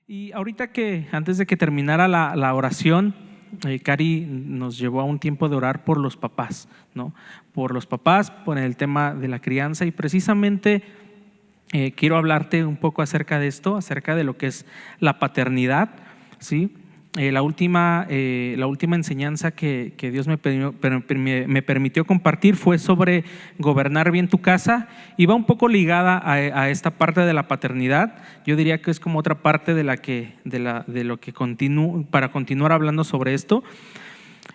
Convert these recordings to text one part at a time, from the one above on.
Y ahorita antes de que terminara la oración, Cari nos llevó a un tiempo de orar por los papás, ¿no? Por los papás, por el tema de la crianza, y precisamente quiero hablarte un poco acerca de esto, acerca de lo que es la paternidad, ¿sí? La última enseñanza que Dios me permitió compartir fue sobre gobernar bien tu casa, y va un poco ligada a esta parte de la paternidad. Yo diría que es como otra parte de lo que para continuar hablando sobre esto.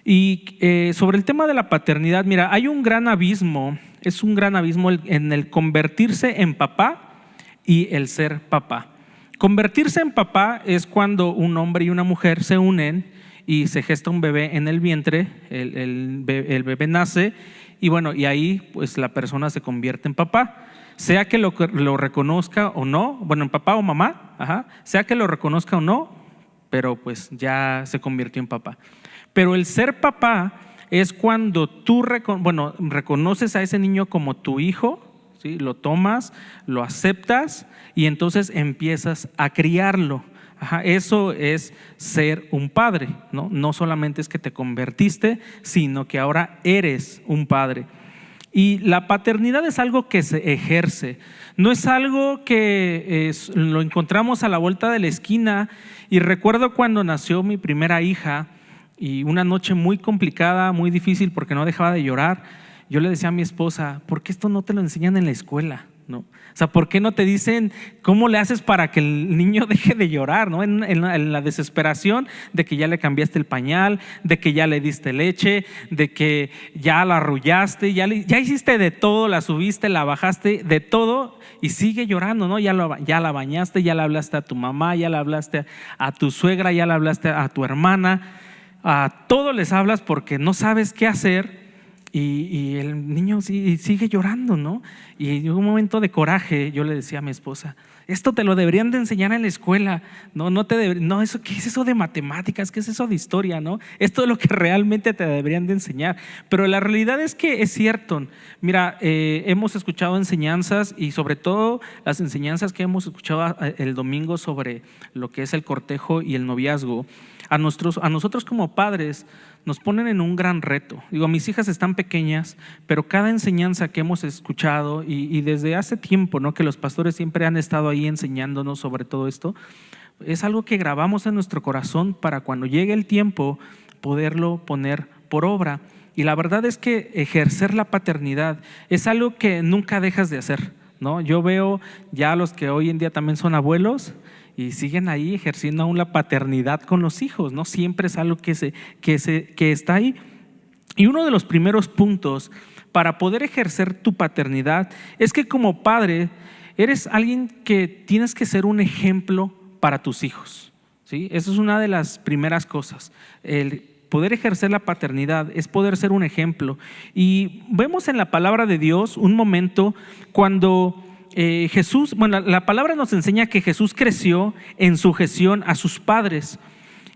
Y sobre el tema de la paternidad, mira, hay un gran abismo, es un gran abismo en el convertirse en papá y el ser papá. Convertirse en papá es cuando un hombre y una mujer se unen y se gesta un bebé en el vientre, el bebé nace, y bueno, y ahí pues la persona se convierte en papá, sea que lo reconozca o no, bueno, en papá o mamá, sea que lo reconozca o no, pero pues ya se convirtió en papá. Pero el ser papá es cuando tú reconoces a ese niño como tu hijo, ¿sí? Lo tomas, lo aceptas y entonces empiezas a criarlo. Eso es ser un padre, ¿no? No solamente es que te convertiste, sino que ahora eres un padre. Y la paternidad es algo que se ejerce, no es algo que lo encontramos a la vuelta de la esquina. Y recuerdo cuando nació mi primera hija, y una noche muy complicada, muy difícil, porque no dejaba de llorar, yo le decía a mi esposa: ¿por qué esto no te lo enseñan en la escuela? ¿No? O sea, ¿por qué no te dicen cómo le haces para que el niño deje de llorar? ¿No? En la desesperación de que ya le cambiaste el pañal, de que ya le diste leche, de que ya la arrullaste, ya hiciste de todo, la subiste, la bajaste, de todo, y sigue llorando, ¿no? Ya la bañaste, ya le hablaste a tu mamá, ya le hablaste a tu suegra, ya le hablaste a tu hermana, a todos les hablas porque no sabes qué hacer. Y el niño sigue llorando, ¿no? Y en un momento de coraje yo le decía a mi esposa: esto te lo deberían de enseñar en la escuela, no, eso, ¿qué es eso de matemáticas? ¿Qué es eso de historia? ¿No? Esto es lo que realmente te deberían de enseñar. Pero la realidad es que es cierto. Mira, hemos escuchado enseñanzas, y sobre todo las enseñanzas que hemos escuchado el domingo sobre lo que es el cortejo y el noviazgo, a nosotros como padres nos ponen en un gran reto. Digo, mis hijas están pequeñas, pero cada enseñanza que hemos escuchado, y desde hace tiempo, ¿no?, que los pastores siempre han estado ahí enseñándonos sobre todo esto, es algo que grabamos en nuestro corazón para cuando llegue el tiempo poderlo poner por obra. Y la verdad es que ejercer la paternidad es algo que nunca dejas de hacer, ¿no? Yo veo ya a los que hoy en día también son abuelos y siguen ahí ejerciendo aún la paternidad con los hijos, ¿no? Siempre es algo que está ahí. Y uno de los primeros puntos para poder ejercer tu paternidad es que como padre eres alguien que tienes que ser un ejemplo para tus hijos, ¿sí? Eso es una de las primeras cosas. El poder ejercer la paternidad es poder ser un ejemplo. Y vemos en la palabra de Dios un momento cuando Jesús, la palabra nos enseña que Jesús creció en sujeción a sus padres,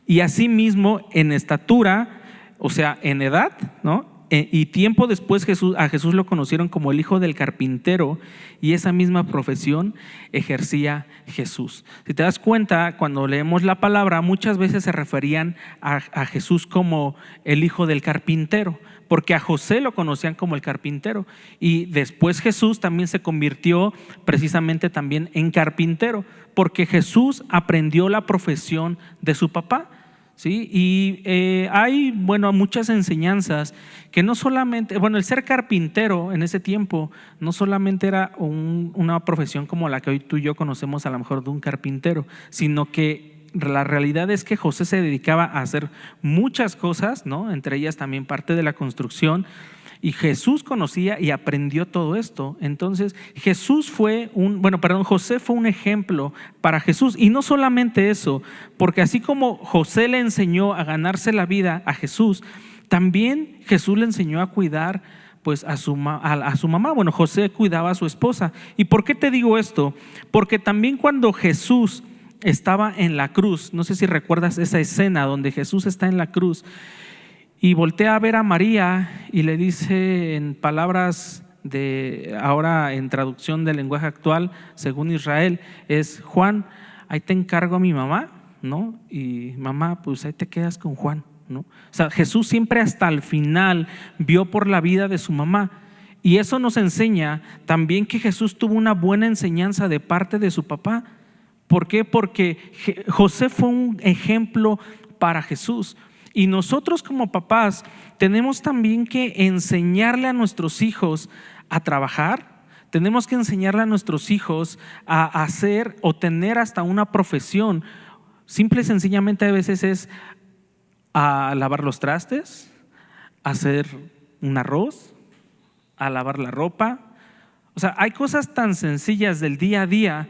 y asimismo en estatura, o sea, en edad, ¿no? Y tiempo después a Jesús lo conocieron como el hijo del carpintero, y esa misma profesión ejercía Jesús. Si te das cuenta, cuando leemos la palabra, muchas veces se referían a Jesús como el hijo del carpintero, porque a José lo conocían como el carpintero, y después Jesús también se convirtió precisamente también en carpintero, porque Jesús aprendió la profesión de su papá. ¿Sí? Y hay muchas enseñanzas que no solamente, el ser carpintero en ese tiempo no solamente era una profesión como la que hoy tú y yo conocemos a lo mejor de un carpintero, sino que la realidad es que José se dedicaba a hacer muchas cosas, ¿no? Entre ellas también parte de la construcción. Y Jesús conocía y aprendió todo esto. Entonces José fue un ejemplo para Jesús. Y no solamente eso, porque así como José le enseñó a ganarse la vida a Jesús, también Jesús le enseñó a cuidar pues a su mamá. José cuidaba a su esposa. ¿Y por qué te digo esto? Porque también cuando Jesús estaba en la cruz, no sé si recuerdas esa escena donde Jesús está en la cruz y voltea a ver a María y le dice, en palabras ahora en traducción del lenguaje actual, según Israel, es: Juan, ahí te encargo a mi mamá, ¿no? Y mamá, pues ahí te quedas con Juan, ¿no? O sea, Jesús siempre hasta el final vio por la vida de su mamá. Y eso nos enseña también que Jesús tuvo una buena enseñanza de parte de su papá. ¿Por qué? Porque José fue un ejemplo para Jesús. Y nosotros como papás tenemos también que enseñarle a nuestros hijos a trabajar. Tenemos que enseñarle a nuestros hijos a hacer o tener hasta una profesión. Simple y sencillamente a veces es a lavar los trastes, a hacer un arroz, a lavar la ropa. O sea, hay cosas tan sencillas del día a día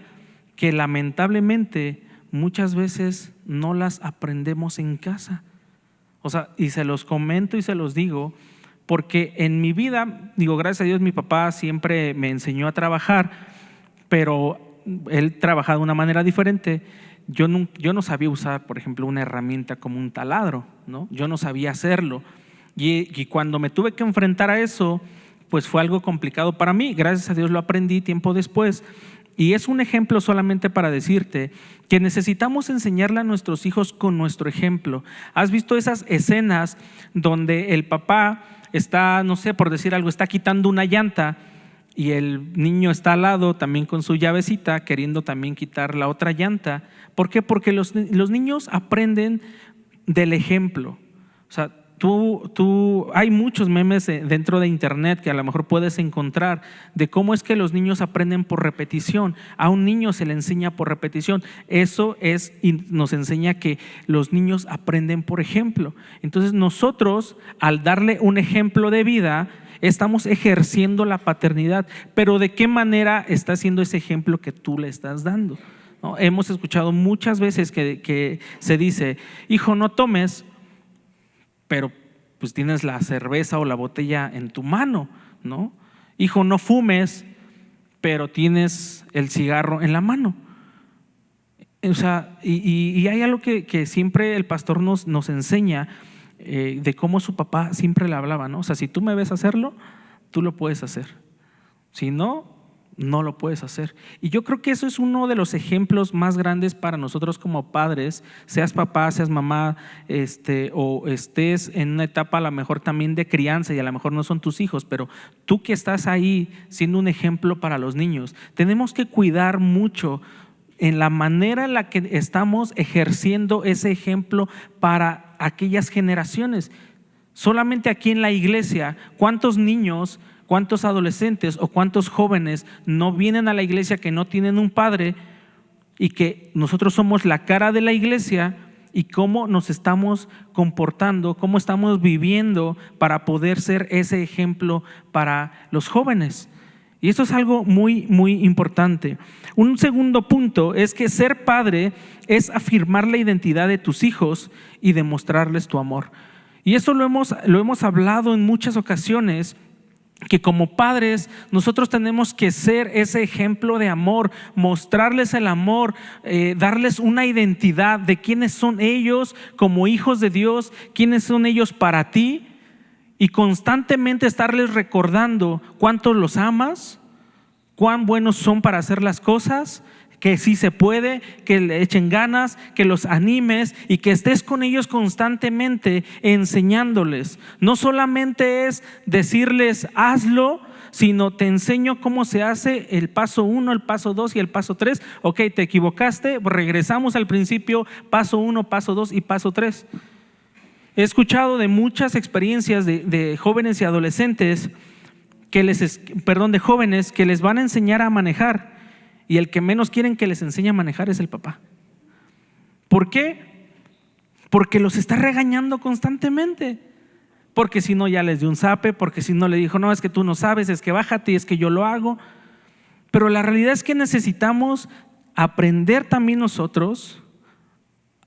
que lamentablemente muchas veces no las aprendemos en casa. O sea, y se los comento y se los digo, porque en mi vida, digo, gracias a Dios mi papá siempre me enseñó a trabajar, pero él trabajaba de una manera diferente. Yo no sabía usar, por ejemplo, una herramienta como un taladro, ¿no? Yo no sabía hacerlo. Y cuando me tuve que enfrentar a eso, pues fue algo complicado para mí. Gracias a Dios lo aprendí tiempo después. Y es un ejemplo solamente para decirte que necesitamos enseñarle a nuestros hijos con nuestro ejemplo. ¿Has visto esas escenas donde el papá está, no sé, por decir algo, está quitando una llanta y el niño está al lado también con su llavecita queriendo también quitar la otra llanta? ¿Por qué? Porque los niños aprenden del ejemplo. O sea, hay muchos memes dentro de internet que a lo mejor puedes encontrar de cómo es que los niños aprenden por repetición. A un niño se le enseña por repetición. Eso es, y nos enseña que los niños aprenden por ejemplo. Entonces nosotros, al darle un ejemplo de vida, estamos ejerciendo la paternidad. Pero ¿de qué manera está haciendo ese ejemplo que tú le estás dando? ¿No? Hemos escuchado muchas veces que se dice: hijo, no tomes, pero pues tienes la cerveza o la botella en tu mano, ¿no? Hijo, no fumes, pero tienes el cigarro en la mano. O sea, y hay algo que siempre el pastor nos enseña, de cómo su papá siempre le hablaba, ¿no? O sea, si tú me ves hacerlo, tú lo puedes hacer. Si no, no lo puedes hacer. Y yo creo que eso es uno de los ejemplos más grandes para nosotros como padres, seas papá, seas mamá, o estés en una etapa a lo mejor también de crianza y a lo mejor no son tus hijos, pero tú que estás ahí siendo un ejemplo para los niños. Tenemos que cuidar mucho en la manera en la que estamos ejerciendo ese ejemplo para aquellas generaciones. Solamente aquí en la iglesia, ¿cuántos niños, cuántos adolescentes o cuántos jóvenes no vienen a la iglesia que no tienen un padre, y que nosotros somos la cara de la iglesia, y cómo nos estamos comportando, cómo estamos viviendo para poder ser ese ejemplo para los jóvenes? Y esto es algo muy, muy importante. Un segundo punto es que ser padre es afirmar la identidad de tus hijos y demostrarles tu amor. Y eso lo hemos hablado en muchas ocasiones, que como padres nosotros tenemos que ser ese ejemplo de amor, mostrarles el amor, darles una identidad de quiénes son ellos como hijos de Dios, quiénes son ellos para ti, y constantemente estarles recordando cuánto los amas, cuán buenos son para hacer las cosas, que sí se puede, que le echen ganas, que los animes y que estés con ellos constantemente enseñándoles. No solamente es decirles hazlo, sino te enseño cómo se hace el paso 1, el paso 2 y el paso 3. Ok, te equivocaste, regresamos al principio, paso 1, paso 2 y paso 3. He escuchado de muchas experiencias de jóvenes y adolescentes de jóvenes que les van a enseñar a manejar, y el que menos quieren que les enseñe a manejar es el papá. ¿Por qué? Porque los está regañando constantemente. Porque si no ya les dio un zape, porque si no le dijo: no, es que tú no sabes, es que bájate, es que yo lo hago. Pero la realidad es que necesitamos aprender también nosotros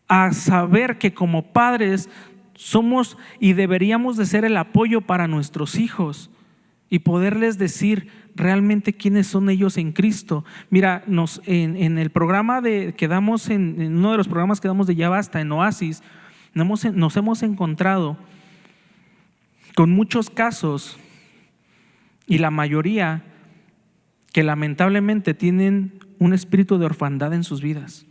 a saber que como padres somos y deberíamos de ser el apoyo para nuestros hijos y poderles decir realmente quiénes son ellos en Cristo. Mira, en el programa que damos, en uno de los programas que damos de Ya Basta, en Oasis, nos hemos encontrado con muchos casos, y la mayoría que lamentablemente tienen un espíritu de orfandad en sus vidas.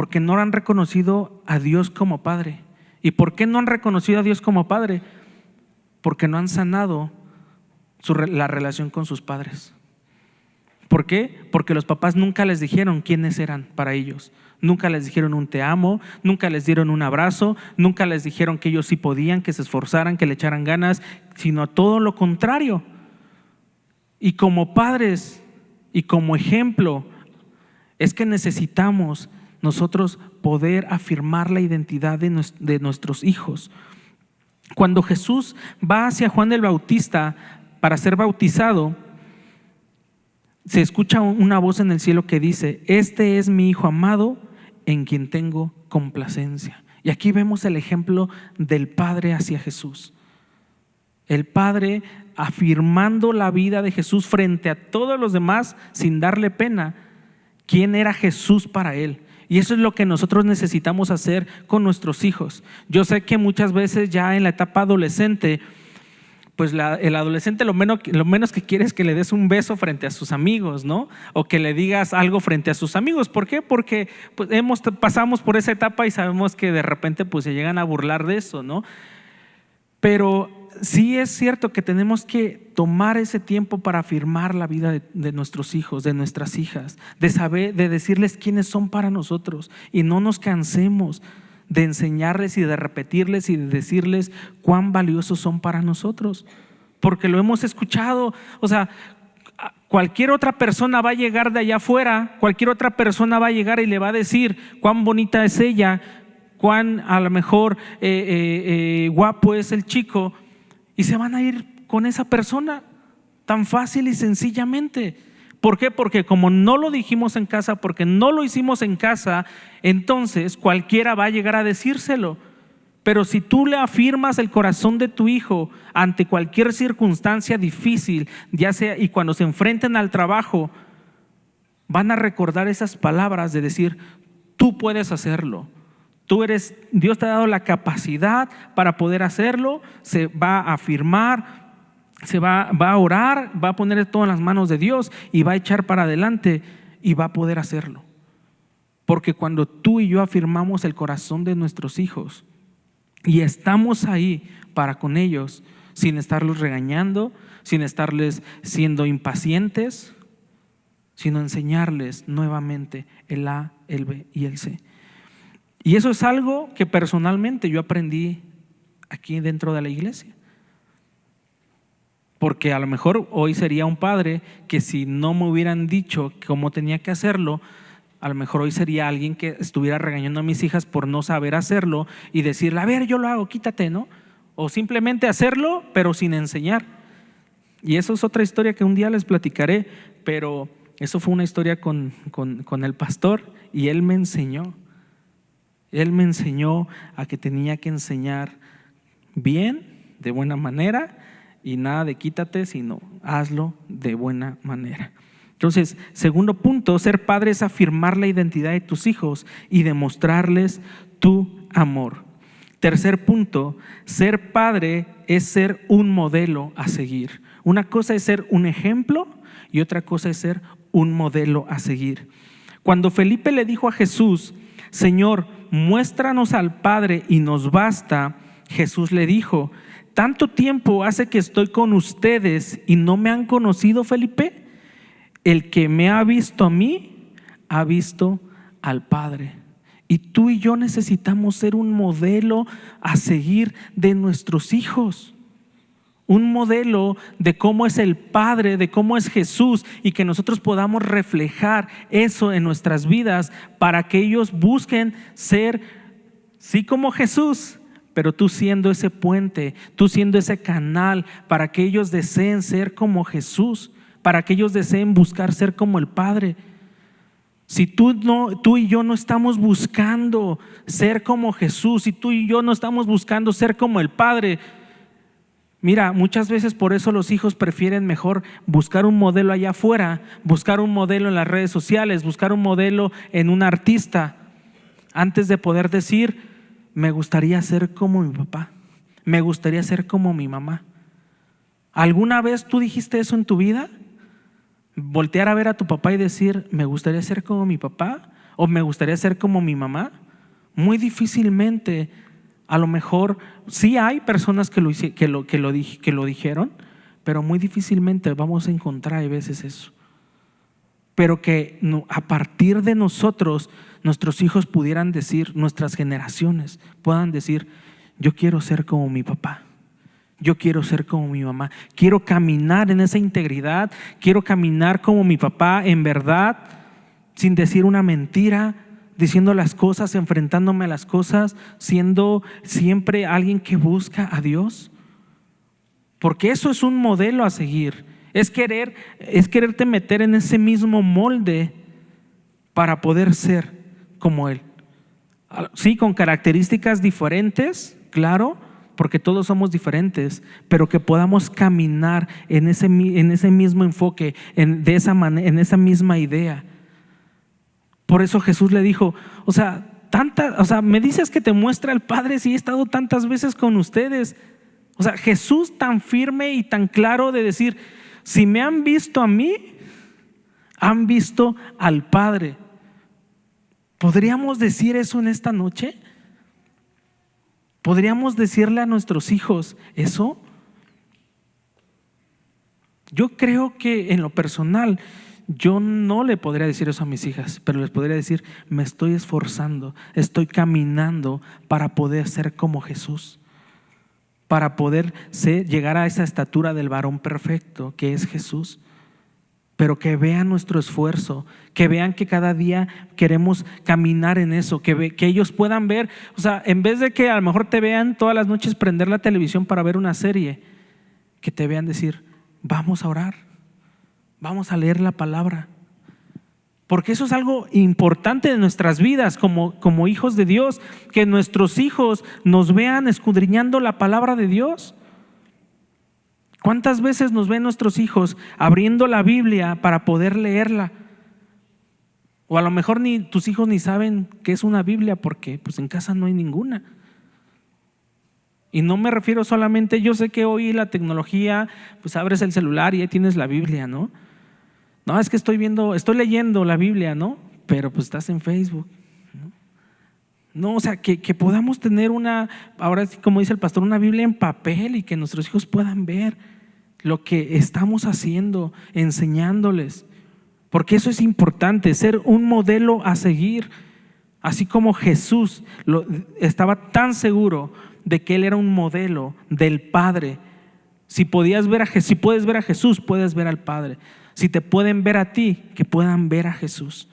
Porque no han reconocido a Dios como Padre. ¿Y por qué no han reconocido a Dios como Padre? Porque no han sanado la relación con sus padres. ¿Por qué? Porque los papás nunca les dijeron quiénes eran para ellos. Nunca les dijeron un te amo, nunca les dieron un abrazo, nunca les dijeron que ellos sí podían, que se esforzaran, que le echaran ganas, sino todo lo contrario. Y como padres y como ejemplo, es que necesitamos nosotros poder afirmar la identidad de nuestros hijos. Cuando Jesús va hacia Juan el Bautista para ser bautizado, se escucha una voz en el cielo que dice: este es mi Hijo amado en quien tengo complacencia. Y aquí vemos el ejemplo del Padre hacia Jesús. El Padre afirmando la vida de Jesús frente a todos los demás sin darle pena. ¿Quién era Jesús para él? Y eso es lo que nosotros necesitamos hacer con nuestros hijos. Yo sé que muchas veces ya en la etapa adolescente, pues el adolescente lo menos que quiere es que le des un beso frente a sus amigos, ¿no? O que le digas algo frente a sus amigos. ¿Por qué? Porque pues, pasamos por esa etapa y sabemos que de repente pues, se llegan a burlar de eso, ¿no? Pero sí es cierto que tenemos que tomar ese tiempo para afirmar la vida de nuestros hijos, de nuestras hijas, de saber, de decirles quiénes son para nosotros, y no nos cansemos de enseñarles y de repetirles y de decirles cuán valiosos son para nosotros, porque lo hemos escuchado. O sea, cualquier otra persona va a llegar de allá afuera, cualquier otra persona va a llegar y le va a decir cuán bonita es ella, cuán a lo mejor guapo es el chico, y se van a ir con esa persona tan fácil y sencillamente. ¿Por qué? Porque como no lo dijimos en casa, porque no lo hicimos en casa, entonces cualquiera va a llegar a decírselo. Pero si tú le afirmas el corazón de tu hijo ante cualquier circunstancia difícil, ya sea, y cuando se enfrenten al trabajo, van a recordar esas palabras de decir: tú puedes hacerlo. Dios te ha dado la capacidad para poder hacerlo. Se va a afirmar, va a orar, va a poner todo en las manos de Dios y va a echar para adelante y va a poder hacerlo. Porque cuando tú y yo afirmamos el corazón de nuestros hijos y estamos ahí para con ellos, sin estarlos regañando, sin estarles siendo impacientes, sino enseñarles nuevamente el A, el B y el C. Y eso es algo que personalmente yo aprendí aquí dentro de la iglesia. Porque a lo mejor hoy sería un padre que, si no me hubieran dicho cómo tenía que hacerlo, a lo mejor hoy sería alguien que estuviera regañando a mis hijas por no saber hacerlo y decirle: a ver, yo lo hago, quítate, ¿no? O simplemente hacerlo pero sin enseñar. Y eso es otra historia que un día les platicaré, pero eso fue una historia con el pastor, y él me enseñó. Él me enseñó a que tenía que enseñar bien, de buena manera, y nada de quítate, sino hazlo de buena manera. Entonces, segundo punto, ser padre es afirmar la identidad de tus hijos y demostrarles tu amor. Tercer punto, ser padre es ser un modelo a seguir. Una cosa es ser un ejemplo y otra cosa es ser un modelo a seguir. Cuando Felipe le dijo a Jesús: Señor, muéstranos al Padre y nos basta, Jesús le dijo: ¿tanto tiempo hace que estoy con ustedes y no me han conocido, Felipe? El que me ha visto a mí, ha visto al Padre. Y tú y yo necesitamos ser un modelo a seguir de nuestros hijos. Un modelo de cómo es el Padre, de cómo es Jesús, y que nosotros podamos reflejar eso en nuestras vidas para que ellos busquen ser, sí, como Jesús, pero tú siendo ese puente, tú siendo ese canal para que ellos deseen ser como Jesús, para que ellos deseen buscar ser como el Padre. Si tú y yo no estamos buscando ser como Jesús, si tú y yo no estamos buscando ser como el Padre, mira, muchas veces por eso los hijos prefieren mejor buscar un modelo allá afuera, buscar un modelo en las redes sociales, buscar un modelo en un artista, antes de poder decir: me gustaría ser como mi papá, me gustaría ser como mi mamá. ¿Alguna vez tú dijiste eso en tu vida? Voltear a ver a tu papá y decir: me gustaría ser como mi papá, ¿O me gustaría ser como mi mamá? Muy difícilmente. A lo mejor sí hay personas que lo dijeron, pero muy difícilmente vamos a encontrar a veces eso. Pero que a partir de nosotros, nuestros hijos pudieran decir, nuestras generaciones puedan decir: yo quiero ser como mi papá, yo quiero ser como mi mamá, quiero caminar en esa integridad, quiero caminar como mi papá en verdad, sin decir una mentira, diciendo las cosas, enfrentándome a las cosas, siendo siempre alguien que busca a Dios. Porque eso es un modelo a seguir. Es quererte meter en ese mismo molde para poder ser como Él. Sí, con características diferentes, claro, porque todos somos diferentes, pero que podamos caminar en ese mismo enfoque, en esa misma idea. Por eso Jesús le dijo: me dices que te muestra al Padre si he estado tantas veces con ustedes. Jesús tan firme y tan claro de decir: si me han visto a mí, han visto al Padre. ¿Podríamos decir eso en esta noche? ¿Podríamos decirle a nuestros hijos eso? Yo creo que en lo personal yo no le podría decir eso a mis hijas, pero les podría decir: me estoy esforzando, estoy caminando para poder ser como Jesús, para poder llegar a esa estatura del varón perfecto que es Jesús. Pero que vean nuestro esfuerzo, que vean que cada día queremos caminar en eso, que ellos puedan ver, en vez de que a lo mejor te vean todas las noches prender la televisión para ver una serie, que te vean decir: vamos a orar, vamos a leer la palabra. Porque eso es algo importante de nuestras vidas como hijos de Dios, que nuestros hijos nos vean escudriñando la palabra de Dios. ¿Cuántas veces nos ven nuestros hijos abriendo la Biblia para poder leerla? O a lo mejor tus hijos ni saben qué es una Biblia, porque pues en casa no hay ninguna. Y no me refiero solamente, yo sé que hoy la tecnología, pues abres el celular y ahí tienes la Biblia, ¿no? No, es que estoy leyendo la Biblia, ¿no? Pero pues estás en Facebook, ¿no? Que podamos tener ahora sí, como dice el pastor, una Biblia en papel, y que nuestros hijos puedan ver lo que estamos haciendo, enseñándoles. Porque eso es importante, ser un modelo a seguir. Así como Jesús estaba tan seguro de que Él era un modelo del Padre. Si puedes ver a Jesús, puedes ver al Padre. Si te pueden ver a ti, que puedan ver a Jesús.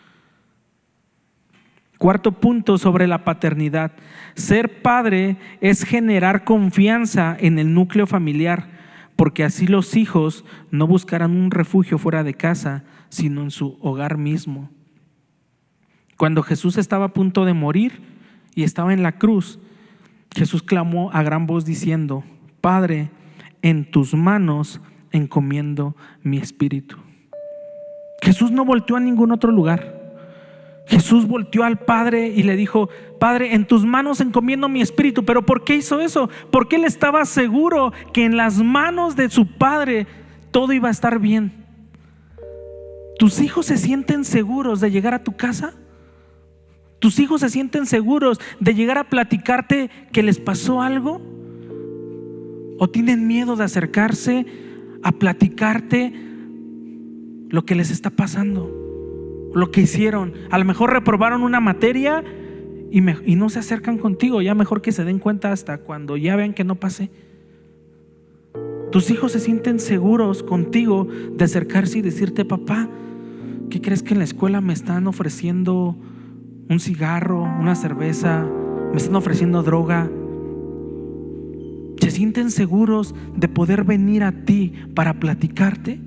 Cuarto punto sobre la paternidad: ser padre es generar confianza en el núcleo familiar, porque así los hijos no buscarán un refugio fuera de casa, sino en su hogar mismo. Cuando Jesús estaba a punto de morir y estaba en la cruz, Jesús clamó a gran voz diciendo: Padre, en tus manos encomiendo mi espíritu. Jesús no volteó a ningún otro lugar. Jesús volteó al Padre y le dijo: Padre, en tus manos encomiendo mi espíritu. ¿Pero por qué hizo eso? Porque Él estaba seguro que en las manos de su Padre todo iba a estar bien. ¿Tus hijos se sienten seguros de llegar a tu casa? ¿Tus hijos se sienten seguros de llegar a platicarte que les pasó algo? ¿O tienen miedo de acercarse a platicarte lo que les está pasando? Lo que hicieron. A lo mejor reprobaron una materia y no se acercan contigo. Ya mejor que se den cuenta hasta cuando ya vean que no pasé. Tus hijos se sienten seguros contigo de acercarse y decirte: papá, ¿qué crees que en la escuela me están ofreciendo un cigarro, una cerveza? ¿Me están ofreciendo droga? ¿Se sienten seguros de poder venir a ti para platicarte?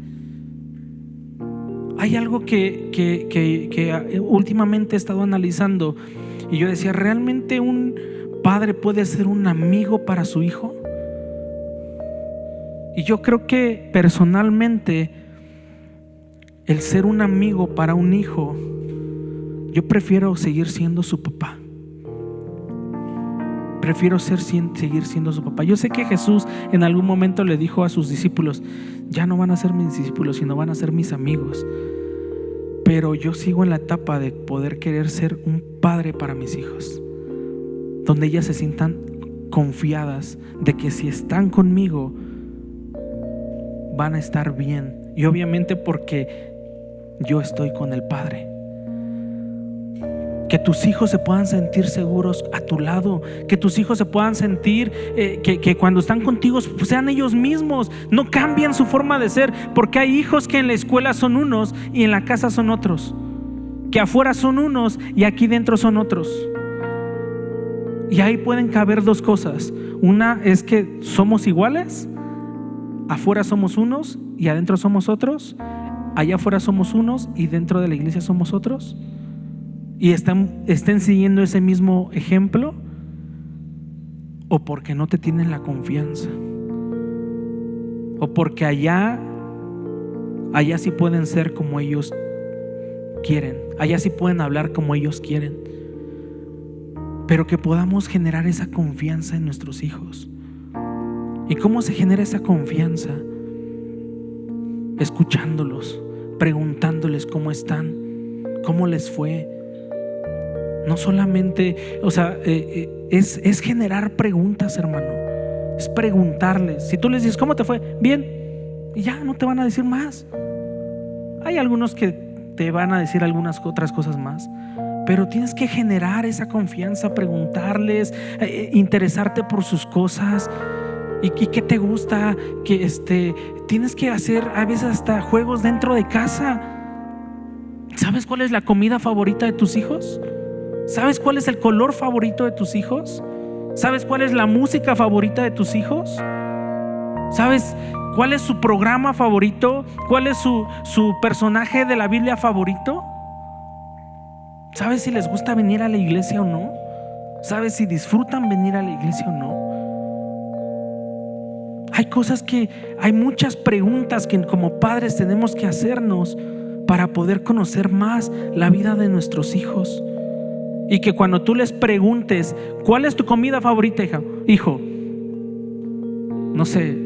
Hay algo que últimamente he estado analizando, y yo decía: ¿realmente un padre puede ser un amigo para su hijo? Y yo creo que personalmente el ser un amigo para un hijo, yo prefiero seguir siendo su papá. Prefiero seguir siendo su papá. Yo sé que Jesús en algún momento le dijo a sus discípulos: ya no van a ser mis discípulos, sino van a ser mis amigos. pero yo sigo en la etapa de poder querer ser un padre para mis hijos, donde ellas se sientan confiadas de que si están conmigo van a estar bien, y obviamente porque yo estoy con el Padre. Que tus hijos se puedan sentir seguros a tu lado, que tus hijos se puedan sentir que cuando están contigo pues sean ellos mismos, no cambien su forma de ser, porque hay hijos que en la escuela son unos y en la casa son otros, que afuera son unos y aquí dentro son otros. Y ahí pueden caber dos cosas: una es que somos iguales, afuera somos unos y adentro somos otros, allá afuera somos unos y dentro de la iglesia somos otros, y estén siguiendo ese mismo ejemplo, o porque no te tienen la confianza, o porque allá sí pueden ser como ellos quieren, allá sí pueden hablar como ellos quieren. Pero que podamos generar esa confianza en nuestros hijos. ¿Y cómo se genera esa confianza? Escuchándolos, preguntándoles cómo están, cómo les fue. No solamente, es generar preguntas, hermano. Es preguntarles. Si tú les dices, ¿cómo te fue? Bien. Y ya no te van a decir más. Hay algunos que te van a decir algunas otras cosas más, pero tienes que generar esa confianza, preguntarles, interesarte por sus cosas. ¿Y qué te gusta? Que tienes que hacer a veces hasta juegos dentro de casa. ¿Sabes cuál es la comida favorita de tus hijos? ¿Sabes cuál es el color favorito de tus hijos? ¿Sabes cuál es la música favorita de tus hijos? ¿Sabes cuál es su programa favorito? ¿Cuál es su personaje de la Biblia favorito? ¿Sabes si les gusta venir a la iglesia o no? ¿Sabes si disfrutan venir a la iglesia o no? Hay muchas preguntas que como padres tenemos que hacernos para poder conocer más la vida de nuestros hijos. Y que cuando tú les preguntes, ¿cuál es tu comida favorita, hijo? No sé,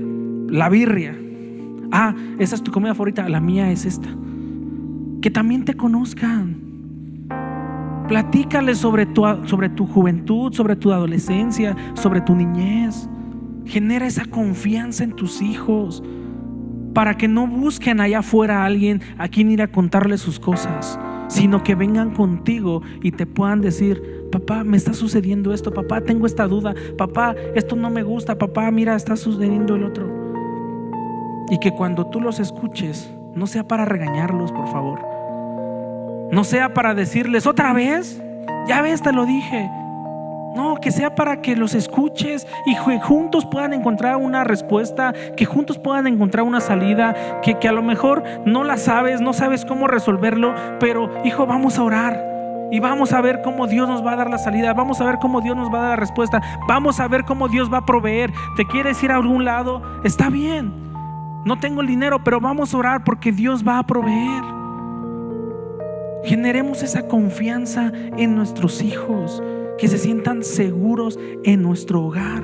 la birria. Esa es tu comida favorita, la mía es esta. Que también te conozcan. Platícales sobre tu juventud, sobre tu adolescencia, sobre tu niñez. Genera esa confianza en tus hijos, para que no busquen allá afuera a alguien a quien ir a contarle sus cosas, sino que vengan contigo y te puedan decir: papá, me está sucediendo esto, papá, tengo esta duda, papá, esto no me gusta, papá, mira, está sucediendo el otro. Y que cuando tú los escuches, no sea para regañarlos, por favor. No sea para decirles: otra vez, ya ves, te lo dije. No, que sea para que los escuches y juntos puedan encontrar una respuesta, que juntos puedan encontrar una salida, que a lo mejor no la sabes, no sabes cómo resolverlo, pero hijo, vamos a orar y vamos a ver cómo Dios nos va a dar la salida, vamos a ver cómo Dios nos va a dar la respuesta, vamos a ver cómo Dios va a proveer. ¿Te quieres ir a algún lado? Está bien, no tengo el dinero, pero vamos a orar porque Dios va a proveer. Generemos esa confianza en nuestros hijos, que se sientan seguros en nuestro hogar,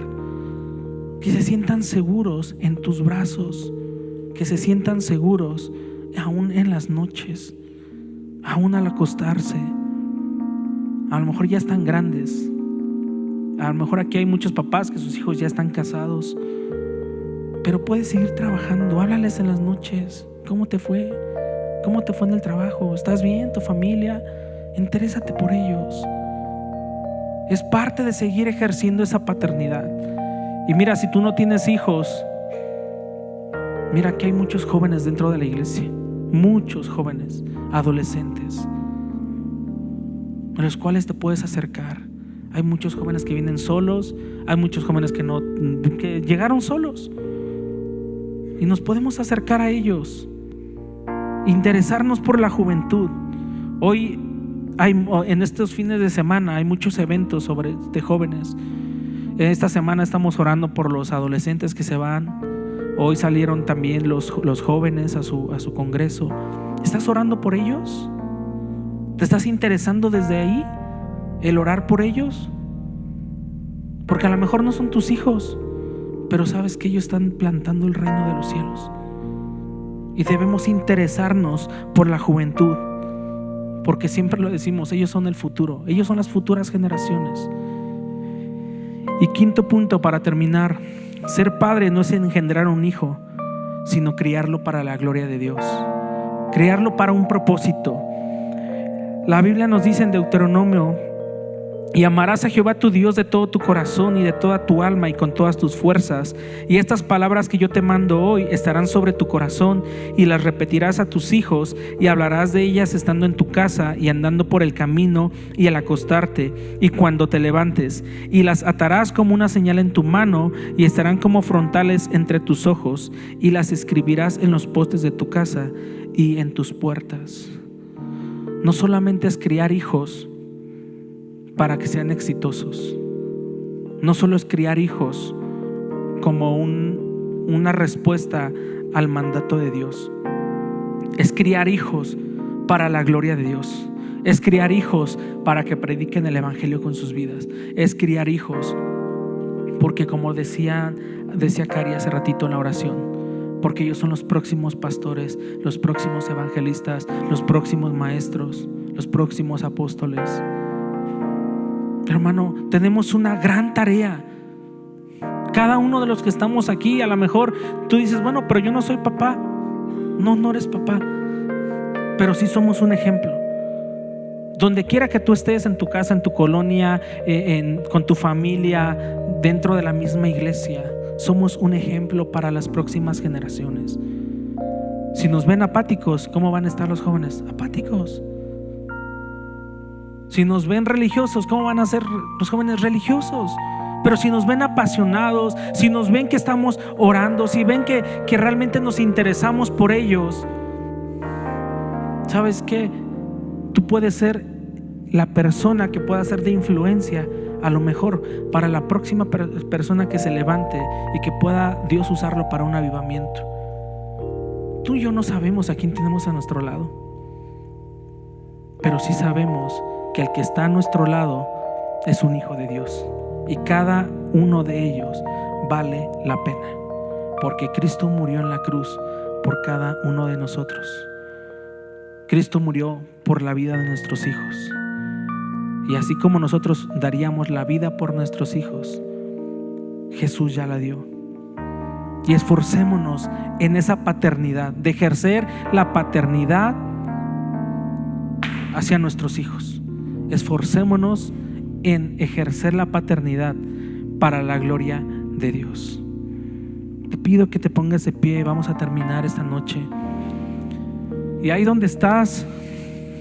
que se sientan seguros en tus brazos, que se sientan seguros aún en las noches, aún al acostarse. A lo mejor ya están grandes, a lo mejor aquí hay muchos papás que sus hijos ya están casados, pero puedes seguir trabajando. Háblales en las noches: ¿cómo te fue? ¿Cómo te fue en el trabajo? ¿Estás bien? ¿Tu familia? Interésate por ellos. Es parte de seguir ejerciendo esa paternidad. Y mira, si tú no tienes hijos, mira que hay muchos jóvenes dentro de la iglesia, muchos jóvenes, adolescentes, a los cuales te puedes acercar. Hay muchos jóvenes que vienen solos, hay muchos jóvenes que llegaron solos, y nos podemos acercar a ellos, interesarnos por la juventud. Hoy en estos fines de semana hay muchos eventos de jóvenes. Esta semana estamos orando por los adolescentes que se van. Hoy salieron también los jóvenes a su congreso. ¿Estás orando por ellos? ¿Te estás interesando desde ahí el orar por ellos? Porque a lo mejor no son tus hijos, pero sabes que ellos están plantando el reino de los cielos. Y debemos interesarnos por la juventud. porque siempre lo decimos, ellos son el futuro, ellos son las futuras generaciones. Y quinto punto para terminar, ser padre no es engendrar un hijo, sino criarlo para la gloria de Dios, criarlo para un propósito. La Biblia nos dice en Deuteronomio: y amarás a Jehová tu Dios de todo tu corazón y de toda tu alma y con todas tus fuerzas. Y estas palabras que yo te mando hoy estarán sobre tu corazón, y las repetirás a tus hijos, y hablarás de ellas estando en tu casa y andando por el camino y al acostarte y cuando te levantes. Y las atarás como una señal en tu mano, y estarán como frontales entre tus ojos, y las escribirás en los postes de tu casa y en tus puertas. No solamente es criar hijos para que sean exitosos, no solo es criar hijos como una respuesta al mandato de Dios, es criar hijos para la gloria de Dios, es criar hijos para que prediquen el evangelio con sus vidas, es criar hijos porque, como decía Cari hace ratito en la oración, porque ellos son los próximos pastores, los próximos evangelistas, los próximos maestros, los próximos apóstoles. Hermano, tenemos una gran tarea. Cada uno de los que estamos aquí, a lo mejor tú dices, bueno, pero yo no soy papá. No eres papá, pero sí somos un ejemplo. Donde quiera que tú estés, en tu casa, en tu colonia, con tu familia, dentro de la misma iglesia, somos un ejemplo para las próximas generaciones. Si nos ven apáticos, ¿cómo van a estar los jóvenes? Apáticos. Si nos ven religiosos, ¿cómo van a ser los jóvenes religiosos? Pero si nos ven apasionados, si nos ven que estamos orando, si ven que realmente nos interesamos por ellos, ¿sabes qué? Tú puedes ser la persona que pueda ser de influencia, a lo mejor para la próxima persona que se levante y que pueda Dios usarlo para un avivamiento. Tú y yo no sabemos a quién tenemos a nuestro lado, pero sí sabemos que el que está a nuestro lado es un hijo de Dios, y cada uno de ellos vale la pena, porque Cristo murió en la cruz por cada uno de nosotros. Cristo murió por la vida de nuestros hijos, y así como nosotros daríamos la vida por nuestros hijos, Jesús ya la dio. Y esforcémonos en esa paternidad, de ejercer la paternidad hacia nuestros hijos. Esforcémonos en ejercer la paternidad para la gloria de Dios. Te pido que te pongas de pie. Vamos a terminar esta noche. Y ahí donde estás,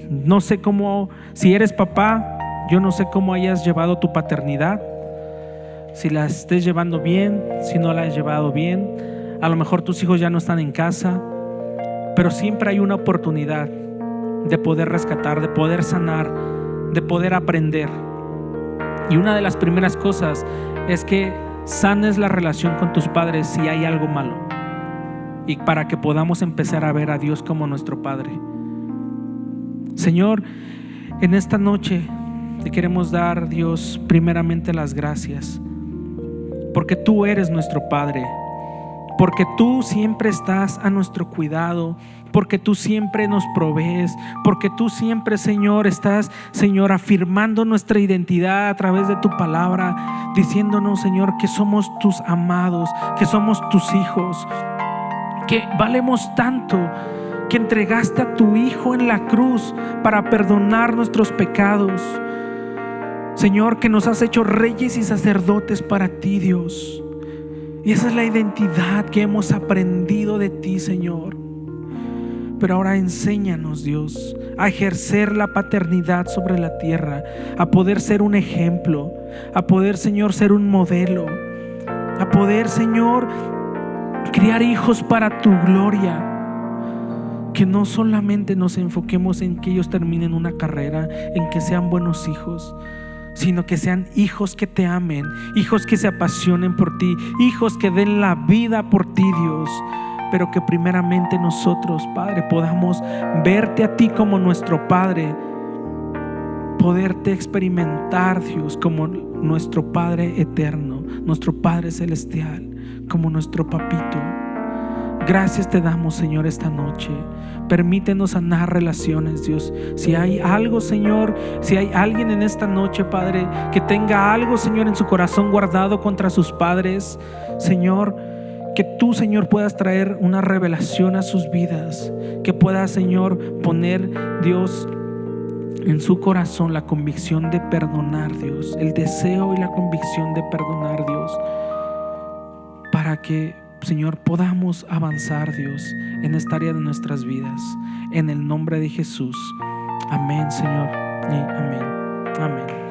no sé cómo, si eres papá, yo no sé cómo hayas llevado tu paternidad, si la estés llevando bien, si no la has llevado bien. A lo mejor tus hijos ya no están en casa, pero siempre hay una oportunidad de poder rescatar, de poder sanar, de poder aprender. Y una de las primeras cosas es que sanes la relación con tus padres si hay algo malo, y para que podamos empezar a ver a Dios como nuestro Padre. Señor, en esta noche te queremos dar, Dios, primeramente las gracias, porque tú eres nuestro Padre, porque tú siempre estás a nuestro cuidado, porque tú siempre nos provees, porque tú siempre, Señor, estás, Señor, afirmando nuestra identidad a través de tu palabra, diciéndonos, Señor, que somos tus amados, que somos tus hijos, que valemos tanto, que entregaste a tu Hijo en la cruz para perdonar nuestros pecados. Señor, que nos has hecho reyes y sacerdotes para ti, Dios. Y esa es la identidad que hemos aprendido de ti, Señor. Pero ahora enséñanos, Dios, a ejercer la paternidad sobre la tierra, a poder ser un ejemplo, a poder, Señor, ser un modelo, a poder, Señor, criar hijos para tu gloria. Que no solamente nos enfoquemos en que ellos terminen una carrera, en que sean buenos hijos, sino que sean hijos que te amen, hijos que se apasionen por ti, hijos que den la vida por ti, Dios. Pero que primeramente nosotros, Padre, podamos verte a ti como nuestro Padre, poderte experimentar, Dios, como nuestro Padre eterno, nuestro Padre celestial, como nuestro papito. Gracias te damos, Señor, esta noche. Permítenos sanar relaciones, Dios. Si hay algo, Señor, si hay alguien en esta noche, Padre, que tenga algo, Señor, en su corazón guardado contra sus padres, Señor, que tú, Señor, puedas traer una revelación a sus vidas, que puedas, Señor, poner, Dios, en su corazón la convicción de perdonar, Dios, el deseo y la convicción de perdonar, Dios, para que, Señor, podamos avanzar, Dios, en esta área de nuestras vidas, en el nombre de Jesús. Amén, Señor, y amén, amén.